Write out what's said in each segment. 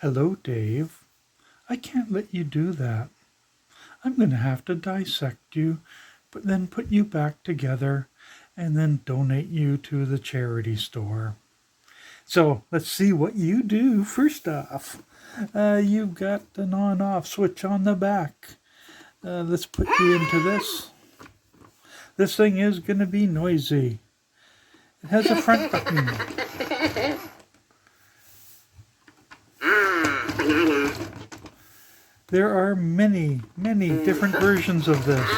Hello, Dave. I can't let you do that. I'm going to have to dissect you, but then put you back together and then donate you to the charity store. So let's see what you do. First off, you've got an on-off switch on the back. Let's put you into this. This thing is going to be noisy. It has a front button. There are many, many different versions of this.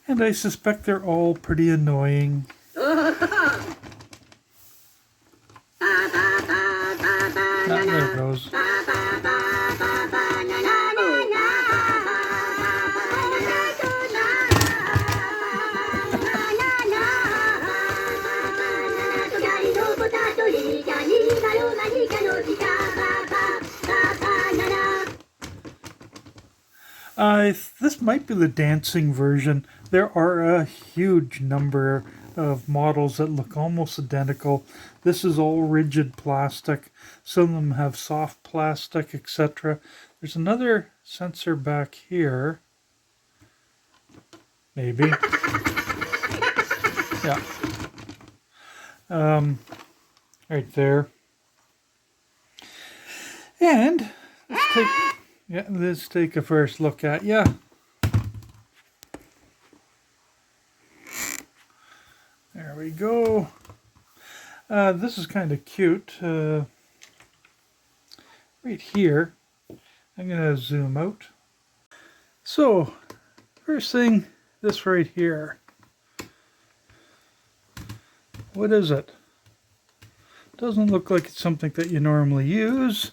And I suspect they're all pretty annoying. There it goes. This might be the dancing version. There are a huge number of models that look almost identical. This is all rigid plastic. Some of them have soft plastic, etc. There's another sensor back here. Maybe. Yeah. Right there. And let's take a first look at ya. There we go. This is kind of cute. Right here, I'm going to zoom out. So, first thing, this right here. What is it? Doesn't look like it's something that you normally use.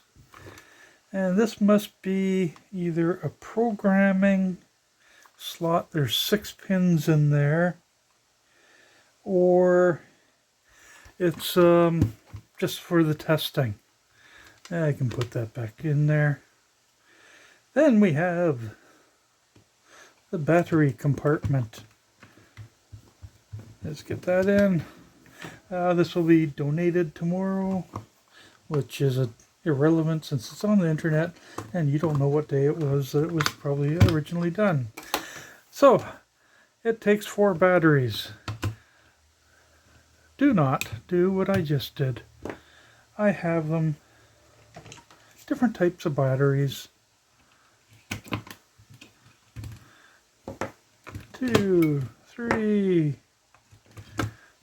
And this must be either a programming slot. There's 6 pins in there. Or it's just for the testing. I can put that back in there. Then we have the battery compartment. Let's get that in. This will be donated tomorrow, which is irrelevant since it's on the internet and you don't know what day it was that it was probably originally done. So, it takes 4 batteries. Do not do what I just did. I have them, different types of batteries. 2, 3,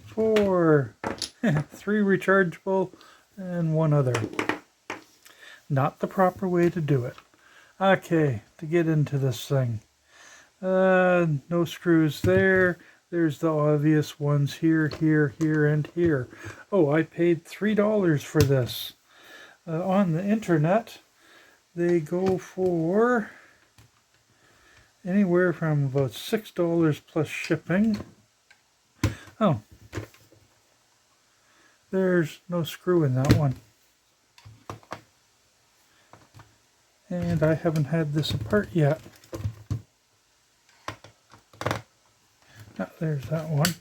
4, 3 rechargeable, and 1 other. Not the proper way to do it. Okay, to get into this thing. No screws there. There's the obvious ones here, here, here, and here. Oh, I paid $3 for this. On the internet, they go for anywhere from about $6 plus shipping. Oh, there's no screw in that one. And I haven't had this apart yet. There's that one.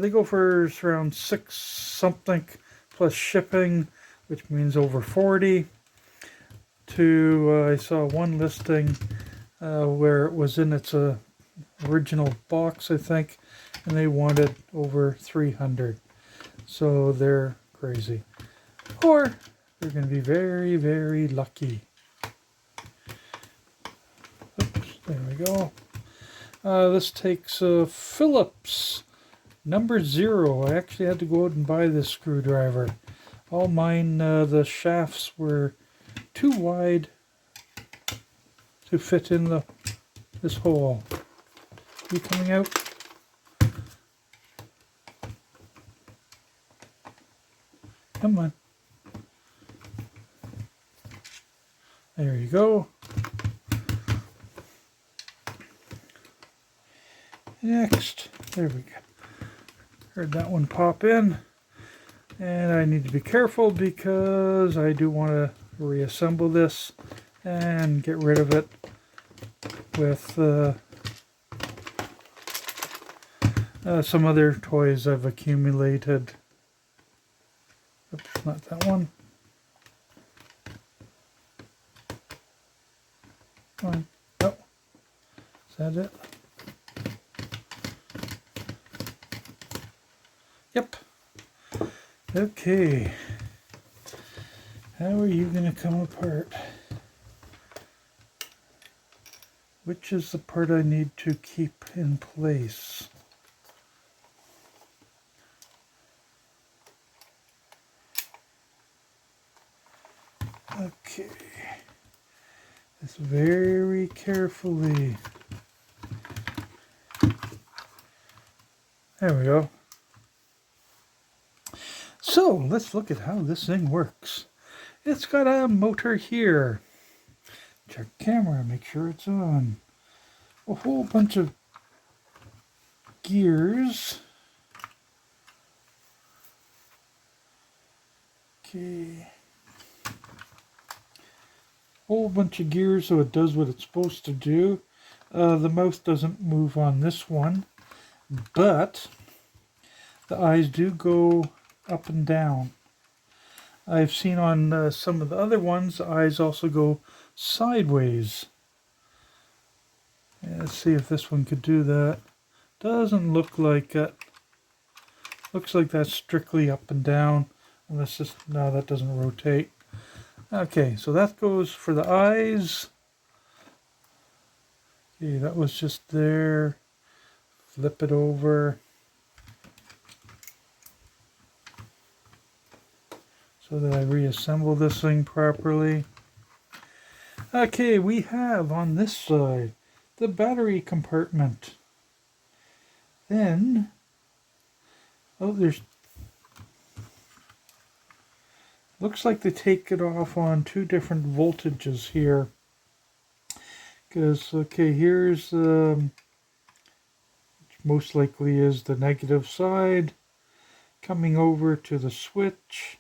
They go for around 6 something plus shipping, which means over 40. I saw one listing where it was in its original box, I think, and they wanted over 300. So they're crazy. Or they're going to be very, very lucky. Oops, there we go. This takes a Phillips number 0. I actually had to go out and buy this screwdriver. All mine, the shafts were too wide to fit in this hole. You coming out? Come on. There you go. Next, there we go. Heard that one pop in. And I need to be careful because I do want to reassemble this and get rid of it with some other toys I've accumulated. Oops, not that one. Come on. Oh, is that it? Yep. Okay. How are you going to come apart? Which is the part I need to keep in place? Okay. This very carefully. There we go. So let's look at how this thing works. It's got a motor here. Check camera, make sure it's on. A whole bunch of gears. Okay. Whole bunch of gears so it does what it's supposed to do. The mouse doesn't move on this one, but the eyes do go up and down. I've seen on some of the other ones, the eyes also go sideways. Let's see if this one could do that. Doesn't look like it. Looks like that's strictly up and down. Unless this, no, that doesn't rotate. Okay, so that goes for the eyes. Okay, that was just there. Flip it over. So that I reassemble this thing properly. Okay, we have on this side the battery compartment. Then, oh, there's, looks like they take it off on two different voltages here. Because, okay, here's, which most likely is the negative side, coming over to the switch.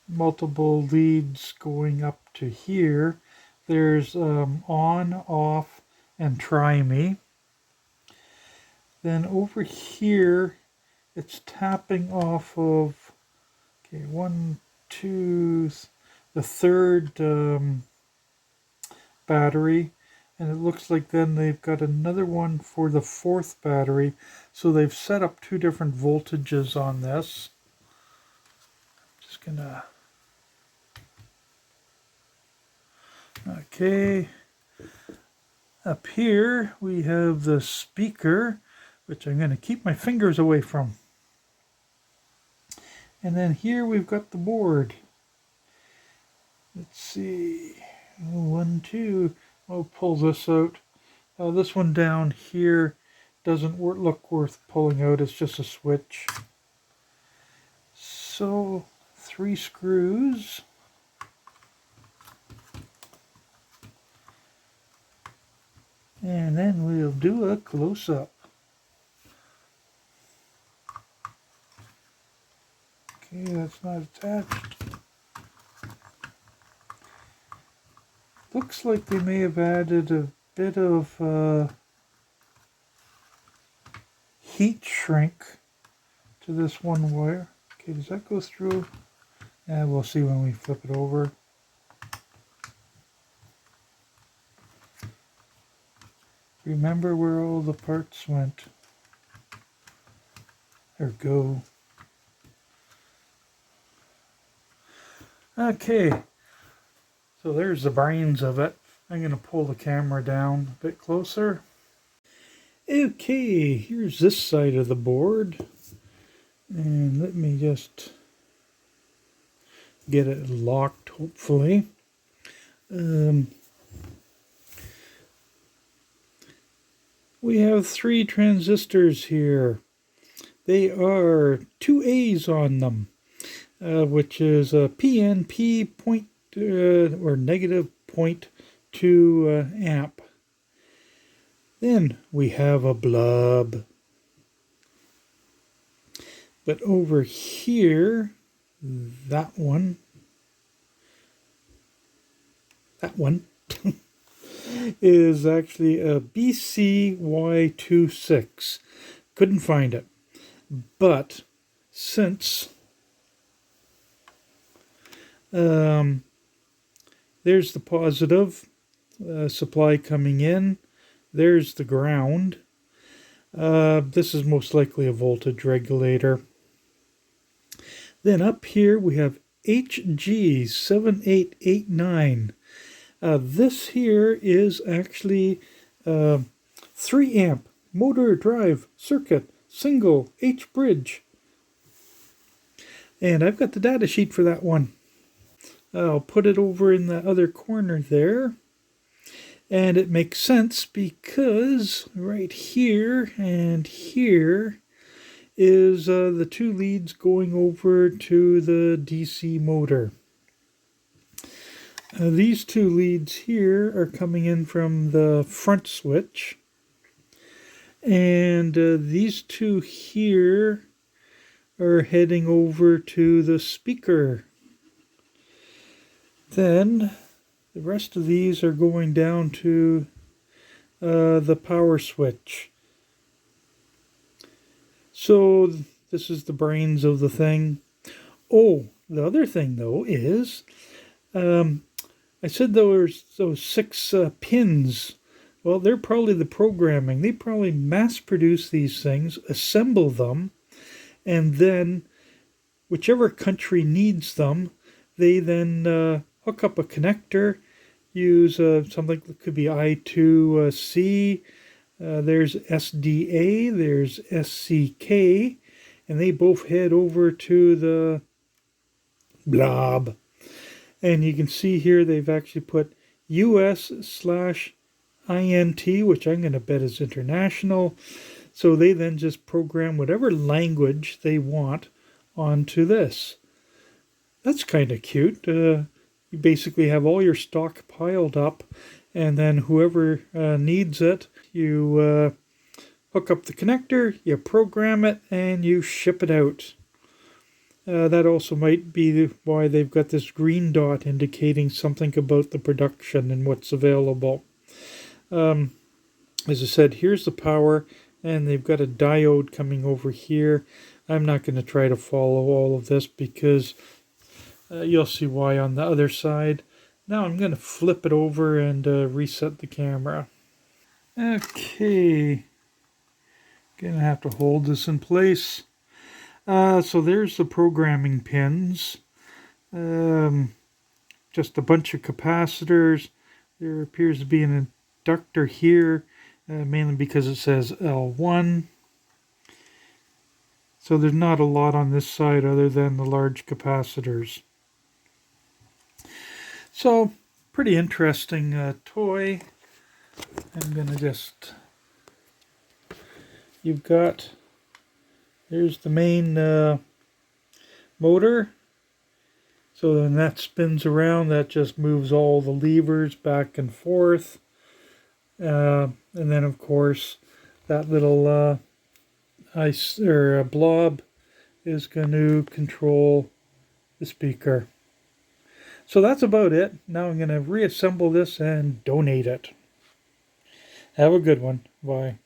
Multiple leads going up to here. There's on, off, and try me. Then over here, it's tapping off of, okay, one, two, the third battery. And it looks like then they've got another one for the fourth battery. So they've set up two different voltages on this. Just gonna, okay. Up here we have the speaker, which I'm going to keep my fingers away from. And then here we've got the board. Let's see. One, two. I'll pull this out. This one down here doesn't look worth pulling out. It's just a switch. So 3 screws. And then we'll do a close-up. Okay, that's not attached. Looks like they may have added a bit of heat shrink to this one wire. Okay, does that go through? Yeah, we'll see when we flip it over. Remember where all the parts went. Or go. Okay. So there's the brains of it. I'm going to pull the camera down a bit closer. Okay, here's this side of the board. And let me just get it locked, hopefully. We have 3 transistors here. They are 2 A's on them, which is a PNP or negative 0.2 amp. Then we have a blub. But over here, that one, that one, is actually a BCY26. Couldn't find it. But since there's the positive supply coming in, there's the ground. This is most likely a voltage regulator. Then up here we have HG7889. This here is actually 3 amp motor drive circuit single H bridge. And I've got the data sheet for that one. I'll put it over in the other corner there. And it makes sense because right here and here is the 2 leads going over to the DC motor. These 2 leads here are coming in from the front switch. And these 2 here are heading over to the speaker. Then the rest of these are going down to the power switch. So this is the brains of the thing. Oh, the other thing though is, I said there were those 6 pins. Well, they're probably the programming. They probably mass produce these things, assemble them, and then whichever country needs them, they then hook up a connector, use something that could be I2C, there's SDA, there's SCK, and they both head over to the blob. And you can see here they've actually put US/INT, which I'm going to bet is international. So they then just program whatever language they want onto this. That's kind of cute. You basically have all your stock piled up, and then whoever needs it, you hook up the connector, you program it, and you ship it out. That also might be why they've got this green dot indicating something about the production and what's available. As I said, here's the power, and they've got a diode coming over here. I'm not going to try to follow all of this because you'll see why on the other side. Now I'm going to flip it over and reset the camera. Okay, going to have to hold this in place. So there's the programming pins. Just a bunch of capacitors. There appears to be an inductor here, mainly because it says L1. So there's not a lot on this side other than the large capacitors. So, pretty interesting toy. I'm going to just... Here's the main motor. So then that spins around, that just moves all the levers back and forth. And then of course that little blob is going to control the speaker. So that's about it. Now I'm going to reassemble this and donate it. Have a good one. Bye.